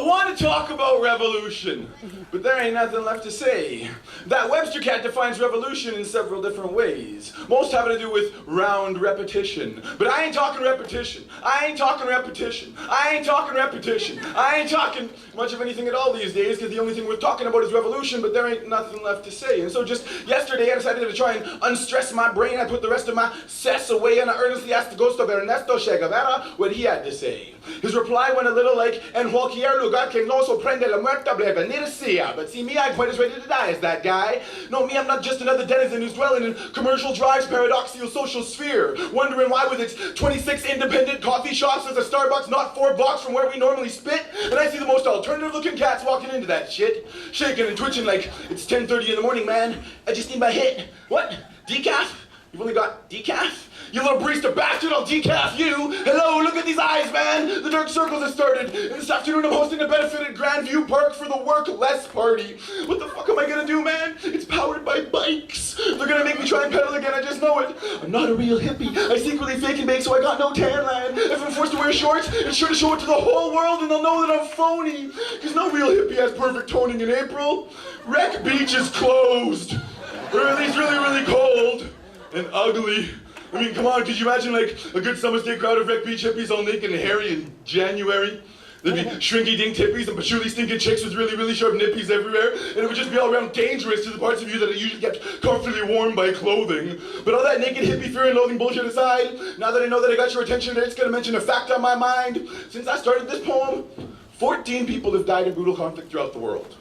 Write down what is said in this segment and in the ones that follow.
I want to talk about revolution, but there ain't nothing left to say. That Webster cat defines revolution in several different ways, most having to do with round repetition. But I ain't talking repetition. I ain't talking repetition. I ain't talking repetition. I ain't talking much of anything at all these days, because the only thing worth talking about is revolution, but there ain't nothing left to say. And so just yesterday I decided to try and unstress my brain. I put the rest of my cess away, and I earnestly asked the ghost of Ernesto Che Guevara what he had to say. His reply went a little like, "En cualquier lugar que no sorprende la muerte venir sea." But see, me, I'm quite as ready to die as that guy. No, me, I'm not just another denizen who's dwelling in commercial drive's paradoxical social sphere, wondering why with its 26 independent coffee shops there's a Starbucks not 4 blocks from where we normally spit, and I see the most alternative looking cats walking into that shit, shaking and twitching like it's 10:30 in the morning, man. I just need my hit. What? Decaf? You've only got decaf? You little barista bastard, I'll decaf you! Hello, look at these eyes, man! The dark circles have started, and this afternoon I'm hosting a benefit at Grandview Park for the Work Less Party. What the fuck am I gonna do, man? It's powered by bikes. They're gonna make me try and pedal again, I just know it. I'm not a real hippie. I secretly fake and bake so I got no tan line. If I'm forced to wear shorts, it's sure to show it to the whole world and they'll know that I'm phony. Cause no real hippie has perfect toning in April. Wreck Beach is closed. Or at least really, really cold. And ugly. I mean, come on, could you imagine like a good summer's day crowd of Wreck Beach hippies all naked and hairy in January? There'd be shrinky-dink tippies and patchouli stinking chicks with really, really sharp nippies everywhere, and it would just be all around dangerous to the parts of you that are usually kept comfortably warm by clothing. But all that naked hippie fear and loathing bullshit aside, now that I know that I got your attention, it's gonna mention a fact on my mind. Since I started this poem, 14 people have died in brutal conflict throughout the world.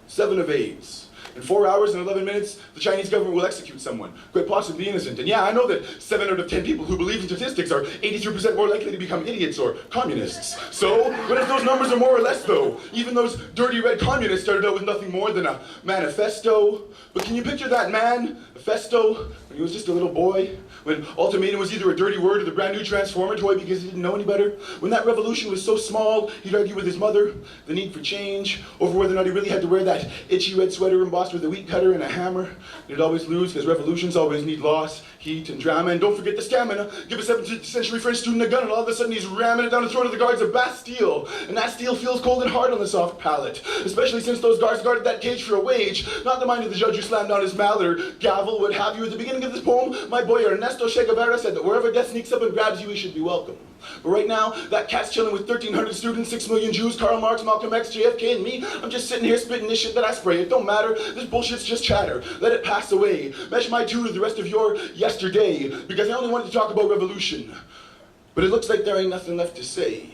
7 of AIDS. In 4 hours and 11 minutes, the Chinese government will execute someone, quite possibly innocent. And yeah, I know that 7 out of 10 people who believe in statistics are 83% more likely to become idiots or communists. So, what if those numbers are more or less though? Even those dirty red communists started out with nothing more than a manifesto. But can you picture that man, a festo, when he was just a little boy? When ultimatum was either a dirty word or the brand new Transformer toy because he didn't know any better? When that revolution was so small, he'd argue with his mother, the need for change, over whether or not he really had to wear that itchy red sweater embossed with a wheat cutter and a hammer. He'd always lose because revolutions always need loss, heat, and drama. And don't forget the stamina. Give a 17th century French student a gun and all of a sudden he's ramming it down the throat of the guards of Bastille. And that steel feels cold and hard on the soft palate, especially since those guards guarded that cage for a wage, not the mind of the judge who slammed down his mallet or gavel, what have you. At the beginning of this poem, my boy Ernesto Che Guevara said that wherever death sneaks up and grabs you, he should be welcome. But right now, that cat's chilling with 1,300 students, 6 million Jews, Karl Marx, Malcolm X, JFK, and me. I'm just sitting here spitting this shit that I spray. It don't matter. This bullshit's just chatter. Let it pass away. Mesh my two to the rest of your yesterday, because I only wanted to talk about revolution. But it looks like there ain't nothing left to say.